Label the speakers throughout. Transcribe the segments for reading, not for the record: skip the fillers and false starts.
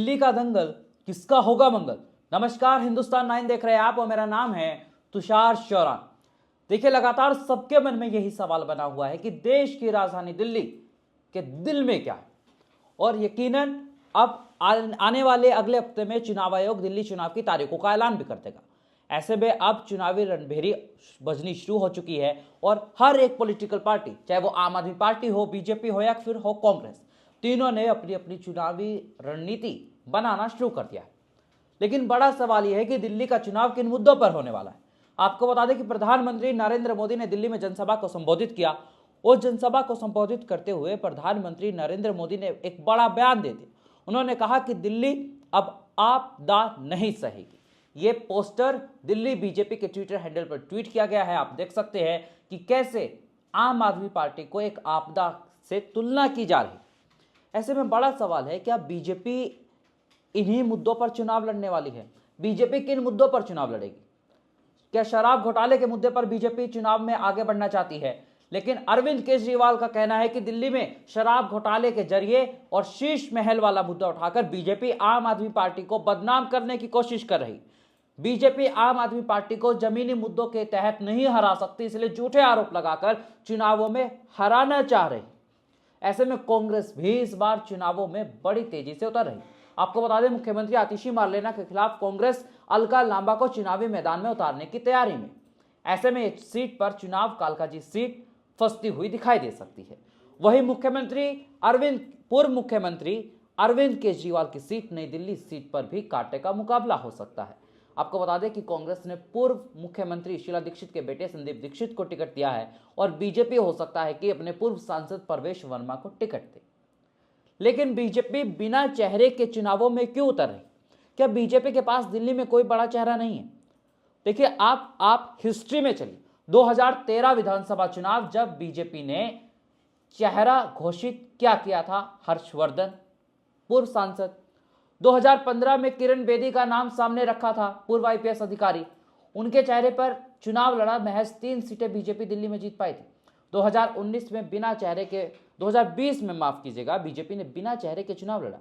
Speaker 1: दिल्ली का दंगल, किसका होगा मंगल। नमस्कार, हिंदुस्तान 9 देख रहे हैं आप और मेरा नाम है तुषार चौरान। देखिए, लगातार सबके मन में यही सवाल बना हुआ है कि देश की राजधानी दिल्ली के दिल में क्या है। और यकीनन अब आने वाले अगले हफ्ते में चुनाव आयोग दिल्ली चुनाव की तारीखों का ऐलान भी कर देगा। ऐसे में अब चुनावी रणभेरी बजनी शुरू हो चुकी है और हर एक पॉलिटिकल पार्टी, चाहे वो आम आदमी पार्टी हो, बीजेपी हो या फिर हो कांग्रेस, तीनों ने अपनी अपनी चुनावी रणनीति बनाना शुरू कर दिया है। लेकिन बड़ा सवाल यह है कि दिल्ली का चुनाव किन मुद्दों पर होने वाला है। आपको बता दें कि प्रधानमंत्री नरेंद्र मोदी ने दिल्ली में जनसभा को संबोधित किया और जनसभा को संबोधित करते हुए प्रधानमंत्री नरेंद्र मोदी ने एक बड़ा बयान दे दिया। उन्होंने कहा कि दिल्ली अब आपदा नहीं सहेगी। ये पोस्टर दिल्ली बीजेपी के ट्विटर हैंडल पर ट्वीट किया गया है। आप देख सकते हैं कि कैसे आम आदमी पार्टी को एक आपदा से तुलना की जा रही। ऐसे में बड़ा सवाल है, क्या बीजेपी इन्हीं मुद्दों पर चुनाव लड़ने वाली है? बीजेपी किन मुद्दों पर चुनाव लड़ेगी? क्या शराब घोटाले के मुद्दे पर बीजेपी चुनाव में आगे बढ़ना चाहती है? लेकिन अरविंद केजरीवाल का कहना है कि दिल्ली में शराब घोटाले के जरिए और शीश महल वाला मुद्दा उठाकर बीजेपी आम आदमी पार्टी को बदनाम करने की कोशिश कर रही। बीजेपी आम आदमी पार्टी को जमीनी मुद्दों के तहत नहीं हरा सकती, इसलिए झूठे आरोप लगाकर चुनावों में हराना चाह रही। ऐसे में कांग्रेस भी इस बार चुनावों में बड़ी तेजी से उतर रही। आपको बता दें, मुख्यमंत्री आतिशी मार्लेना के खिलाफ कांग्रेस अलका लांबा को चुनावी मैदान में उतारने की तैयारी में। ऐसे में इस सीट पर चुनाव कालकाजी सीट फंसती हुई दिखाई दे सकती है। वहीं पूर्व मुख्यमंत्री अरविंद केजरीवाल की सीट नई दिल्ली सीट पर भी कांटे का मुकाबला हो सकता है। आपको बता दें कि कांग्रेस ने पूर्व मुख्यमंत्री शीला दीक्षित के बेटे संदीप दीक्षित को टिकट दिया है और बीजेपी हो सकता है कि अपने पूर्व सांसद परवेश वर्मा को टिकट दे। लेकिन बीजेपी बिना चेहरे के चुनावों में क्यों उतर रही? क्या बीजेपी के पास दिल्ली में कोई बड़ा चेहरा नहीं है? देखिए, आप हिस्ट्री में चलिए। 2013 विधानसभा चुनाव, जब बीजेपी ने चेहरा घोषित क्या किया था, हर्षवर्धन पूर्व सांसद। 2015 में किरण बेदी का नाम सामने रखा था, पूर्व आईपीएस अधिकारी। उनके चेहरे पर चुनाव लड़ा, महज 3 सीटें बीजेपी दिल्ली में जीत पाई थी। 2019 में बिना चेहरे के 2020 में माफ कीजिएगा, बीजेपी ने बिना चेहरे के चुनाव लड़ा,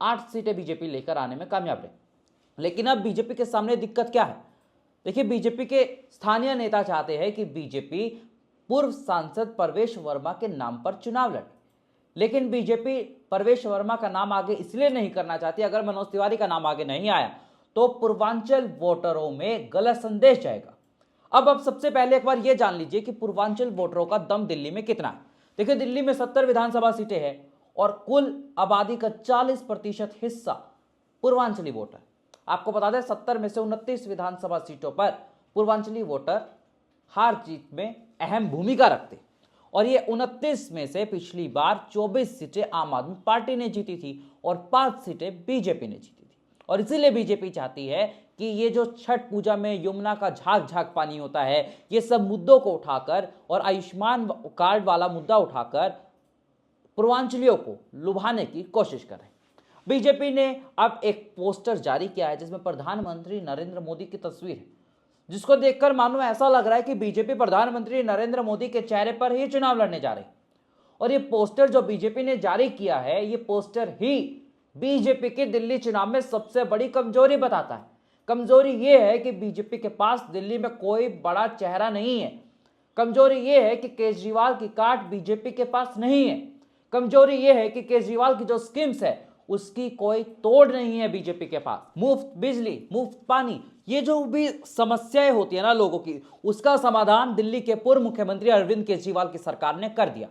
Speaker 1: 8 सीटें बीजेपी लेकर आने में कामयाब रही। लेकिन अब बीजेपी के सामने दिक्कत क्या है? देखिए, बीजेपी के स्थानीय नेता चाहते हैं कि बीजेपी पूर्व सांसद परवेश वर्मा के नाम पर चुनाव लड़े। लेकिन बीजेपी परवेश वर्मा का नाम आगे इसलिए नहीं करना चाहती, अगर मनोज तिवारी का नाम आगे नहीं आया तो पूर्वांचल वोटरों में गलत संदेश जाएगा। अब सबसे पहले एक बार यह जान लीजिए कि पूर्वांचल वोटरों का दम दिल्ली में कितना है। देखिए, दिल्ली में 70 विधानसभा सीटें हैं और कुल आबादी का 40% हिस्सा पूर्वांचली वोटर। आपको बता दें, 70 में से 29 विधानसभा सीटों पर पूर्वांचली वोटर हार जीत में अहम भूमिका रखते और ये 29 में से पिछली बार 24 सीटें आम आदमी पार्टी ने जीती थी और 5 सीटें बीजेपी ने जीती थी। और इसीलिए बीजेपी चाहती है कि ये जो छठ पूजा में यमुना का झाग झाग पानी होता है, ये सब मुद्दों को उठाकर और आयुष्मान कार्ड वाला मुद्दा उठाकर पूर्वांचलियों को लुभाने की कोशिश कर रहे हैं। बीजेपी ने अब एक पोस्टर जारी किया है जिसमें प्रधानमंत्री नरेंद्र मोदी की तस्वीर है, जिसको देखकर मानो ऐसा लग रहा है कि बीजेपी प्रधानमंत्री नरेंद्र मोदी के चेहरे पर ही चुनाव लड़ने जा रही। और ये पोस्टर जो बीजेपी ने जारी किया है, ये पोस्टर ही बीजेपी के दिल्ली चुनाव में सबसे बड़ी कमजोरी बताता है। कमजोरी ये है कि बीजेपी के पास दिल्ली में कोई बड़ा चेहरा नहीं है। कमजोरी ये है कि केजरीवाल की काट बीजेपी के पास नहीं है। कमजोरी ये है कि केजरीवाल की जो स्कीम्स है उसकी कोई तोड़ नहीं है बीजेपी के पास। मुफ्त बिजली, मुफ्त पानी, ये जो भी समस्याएं होती है ना लोगों की, उसका समाधान दिल्ली के पूर्व मुख्यमंत्री अरविंद केजरीवाल की सरकार ने कर दिया।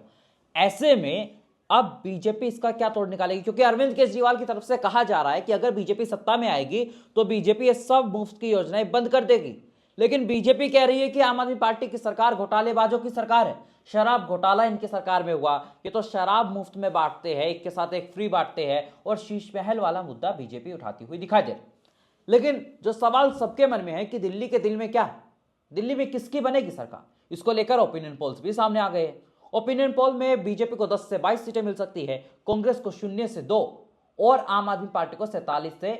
Speaker 1: ऐसे में अब बीजेपी इसका क्या तोड़ निकालेगी? क्योंकि अरविंद केजरीवाल की तरफ से कहा जा रहा है कि अगर बीजेपी सत्ता में आएगी तो बीजेपी ये सब मुफ्त की योजनाएं बंद कर देगी। लेकिन बीजेपी कह रही है कि आम आदमी पार्टी की सरकार घोटालेबाजों की सरकार है। शराब घोटाला इनकी सरकार में हुआ, ये तो शराब मुफ्त में बांटते हैं, एक के साथ एक फ्री बांटते हैं और शीश महल वाला मुद्दा बीजेपी उठाती हुई दिखाई दे रही। लेकिन जो सवाल सबके मन में है कि दिल्ली के दिल में क्या है, दिल्ली में किसकी बनेगी सरकार, इसको लेकर ओपिनियन पोल्स भी सामने आ गए हैं। ओपिनियन पोल में बीजेपी को 10 से 22 सीटें मिल सकती है, कांग्रेस को 0 से 2 और आम आदमी पार्टी को 47 से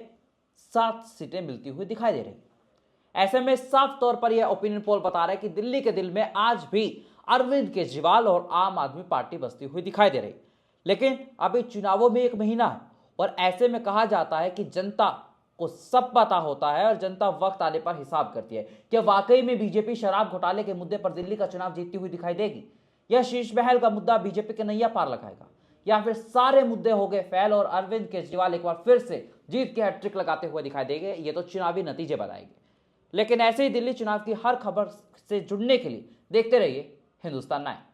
Speaker 1: 7 सीटें मिलती हुई दिखाई दे रही। ऐसे में साफ तौर पर यह ओपिनियन पोल बता रहा है कि दिल्ली के दिल में आज भी अरविंद केजरीवाल और आम आदमी पार्टी बसती हुई दिखाई दे रही। लेकिन अभी चुनावों में 1 महीना है और ऐसे में कहा जाता है कि जनता को सब पता होता है और जनता वक्त आने पर हिसाब करती है। क्या वाकई में बीजेपी शराब घोटाले के मुद्दे पर दिल्ली का चुनाव जीतती हुई दिखाई देगी? या शीश महल का मुद्दा बीजेपी के नैया पार लगाएगा? या फिर सारे मुद्दे हो गए फैल और अरविंद केजरीवाल एक बार फिर से जीत के हैट्रिक लगाते हुए दिखाई देंगे? ये तो चुनावी नतीजे बताएंगे। लेकिन ऐसे ही दिल्ली चुनाव की हर खबर से जुड़ने के लिए देखते रहिए हिंदुस्तान 9।